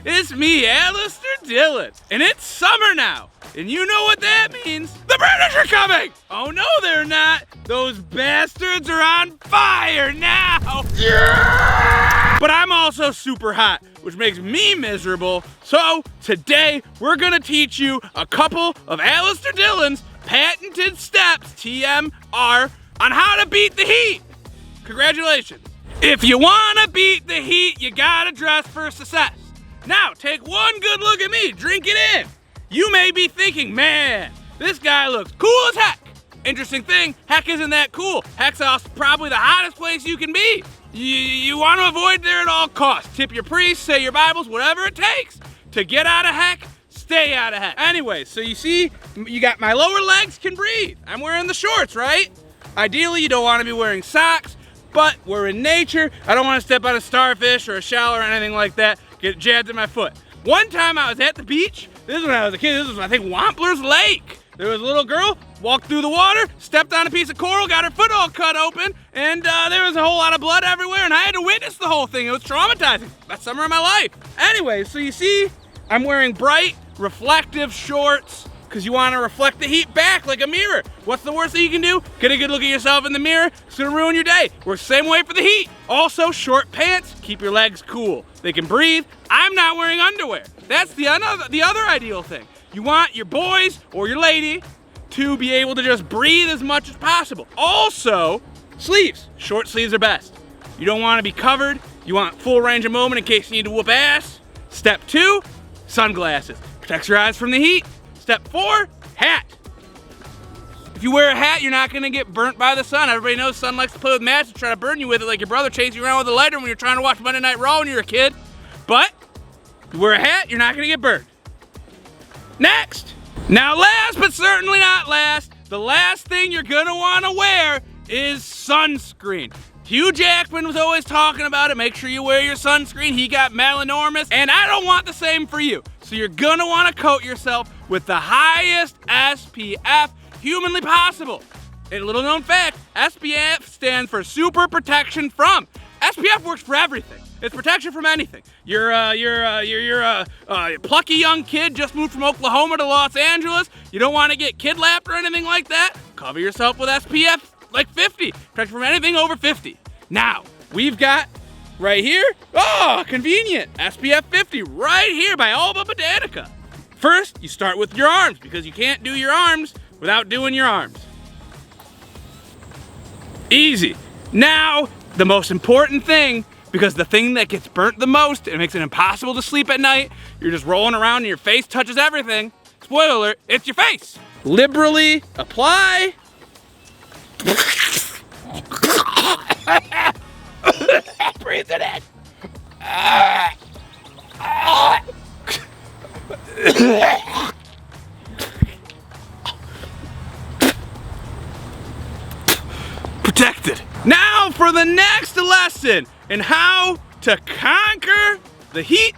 It's me, Allistair Dylan, and it's summer now. And you know what that means? The British are coming! Oh no, they're not. Those bastards are on fire now. Yeah! But I'm also super hot, which makes me miserable. So today, we're gonna teach you a couple of Allistair Dylan's patented steps, TMR, on how to beat the heat. Congratulations. If you wanna beat the heat, you gotta dress for success. Now, take one good look at me, drink it in. You may be thinking, man, this guy looks cool as heck. Interesting thing, heck isn't that cool. Heck's also probably the hottest place you can be. You want to avoid there at all costs. Tip your priest, say your Bibles, whatever it takes to get out of heck, stay out of heck. Anyway, so you see, you got my lower legs can breathe. I'm wearing the shorts, right? Ideally, you don't want to be wearing socks, but we're in nature. I don't want to step on a starfish or a shell or anything like that, get jabbed in my foot. One time I was at the beach. This is when I was a kid. This was, I think, Wampler's Lake. There was a little girl, walked through the water, stepped on a piece of coral, got her foot all cut open, and there was a whole lot of blood everywhere, and I had to witness the whole thing. It was traumatizing. Best summer of my life. Anyway, so you see, I'm wearing bright, reflective shorts, because you want to reflect the heat back like a mirror. What's the worst thing you can do? Get a good look at yourself in the mirror. It's gonna ruin your day. Works the same way for the heat. Also, short pants, keep your legs cool. They can breathe. I'm not wearing underwear. That's the other ideal thing. You want your boys or your lady to be able to just breathe as much as possible. Also, sleeves. Short sleeves are best. You don't want to be covered. You want full range of movement in case you need to whoop ass. Step 2, sunglasses. Protects your eyes from the heat. Step 4, hat. If you wear a hat, you're not gonna get burnt by the sun. Everybody knows sun likes to play with matches and try to burn you with it, like your brother chasing you around with a lighter when you're trying to watch Monday Night Raw when you're a kid. But if you wear a hat, you're not gonna get burned. Next. Now last but certainly not last, the last thing you're gonna wanna wear is sunscreen. Hugh Jackman was always talking about it. Make sure you wear your sunscreen. He got melanormous, and I don't want the same for you. So you're gonna wanna coat yourself with the highest SPF humanly possible. And a little known fact, SPF stands for super protection from. SPF works for everything. It's protection from anything. You're a plucky young kid, just moved from Oklahoma to Los Angeles. You don't wanna get kidnapped or anything like that. Cover yourself with SPF like 50, protection from anything over 50. Now, we've got right here, oh, convenient, SPF 50 right here by Alba Botanica. First, you start with your arms because you can't do your arms without doing your arms. Easy. Now, the most important thing, because the thing that gets burnt the most, it makes it impossible to sleep at night, you're just rolling around and your face touches everything. Spoiler alert, it's your face. Liberally apply. Breathe it in. Protected. Now for the next lesson in how to conquer the heat.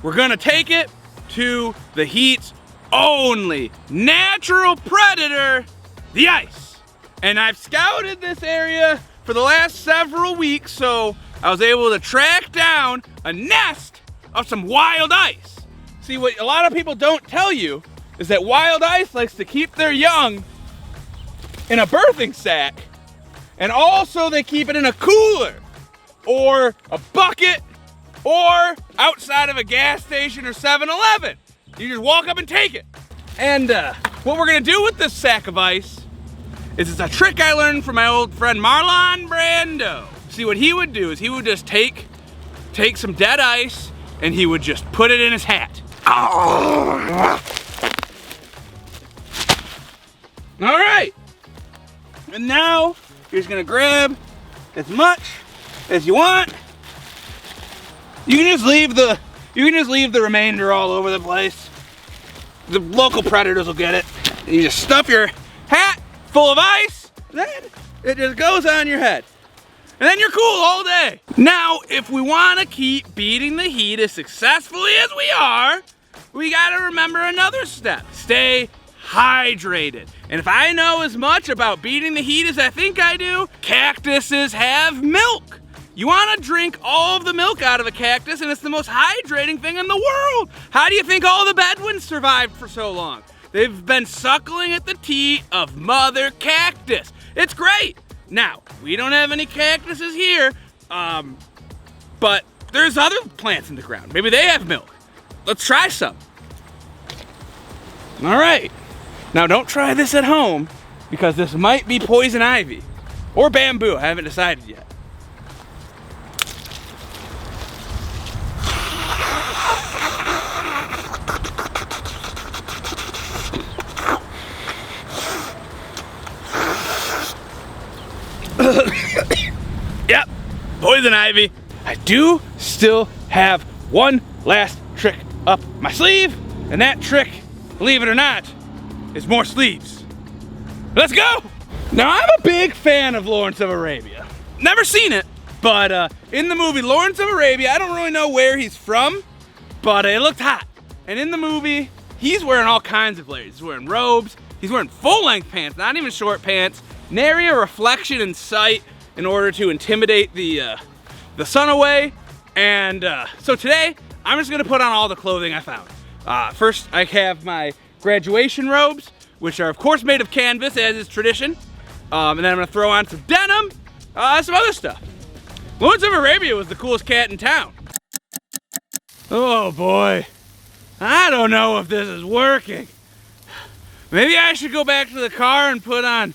We're gonna take it to the heat's only natural predator, the ice. And I've scouted this area for the last several weeks, so I was able to track down a nest of some wild ice. See, what a lot of people don't tell you is that wild ice likes to keep their young in a birthing sack, and also they keep it in a cooler or a bucket or outside of a gas station or 7-Eleven. You just walk up and take it. And what we're gonna do with this sack of ice is it's a trick I learned from my old friend Marlon Brando. See, what he would do is he would just take some dead ice and he would just put it in his hat. All right. And now you're just gonna grab as much as you want. You can just leave the remainder all over the place. The local predators will get it. And you just stuff your hat full of ice, then it just goes on your head. And then you're cool all day. Now, if we want to keep beating the heat as successfully as we are, we got to remember another step. Stay hydrated. And if I know as much about beating the heat as I think I do, cactuses have milk. You want to drink all of the milk out of a cactus, and it's the most hydrating thing in the world. How do you think all the Bedouins survived for so long? They've been suckling at the teat of Mother Cactus. It's great. Now, we don't have any cactuses here, but there's other plants in the ground. Maybe they have milk. Let's try some. All right. Now, don't try this at home, because this might be poison ivy or bamboo. I haven't decided yet. Yep, poison ivy. I do still have one last trick up my sleeve, and that trick, believe it or not, is more sleeves. Let's go! Now, I'm a big fan of Lawrence of Arabia. Never seen it, but in the movie Lawrence of Arabia, I don't really know where he's from, but it looked hot. And in the movie, he's wearing all kinds of layers. He's wearing robes, he's wearing full-length pants, not even short pants, nary a reflection in sight in order to intimidate the sun away. And so today, I'm just gonna put on all the clothing I found. First, I have my graduation robes, which are of course made of canvas, as is tradition. And then I'm gonna throw on some denim, some other stuff. Lawrence of Arabia was the coolest cat in town. Oh boy, I don't know if this is working. Maybe I should go back to the car and put on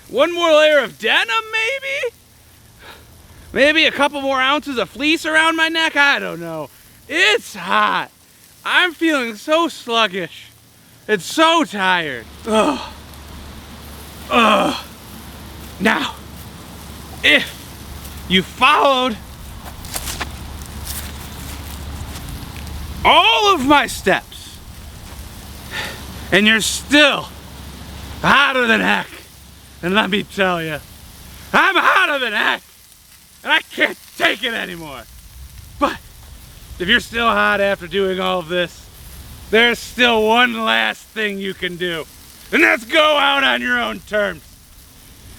one more layer of denim, maybe? Maybe a couple more ounces of fleece around my neck, I don't know. It's hot. I'm feeling so sluggish. It's so tired. Ugh. Ugh. Now, if you followed all of my steps and you're still hotter than heck, and let me tell you, I'm hotter than heck, and I can't take it anymore. But if you're still hot after doing all of this, there's still one last thing you can do, and that's go out on your own terms.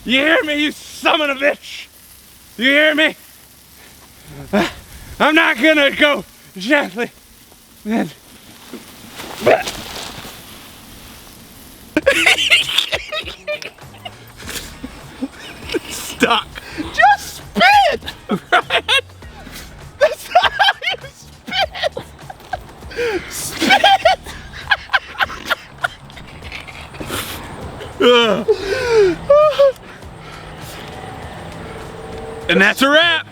You hear me, you son of a bitch? You hear me? I'm not gonna go gently. Stuck. Just spit! Right? That's how you spit! Spit! And that's a wrap.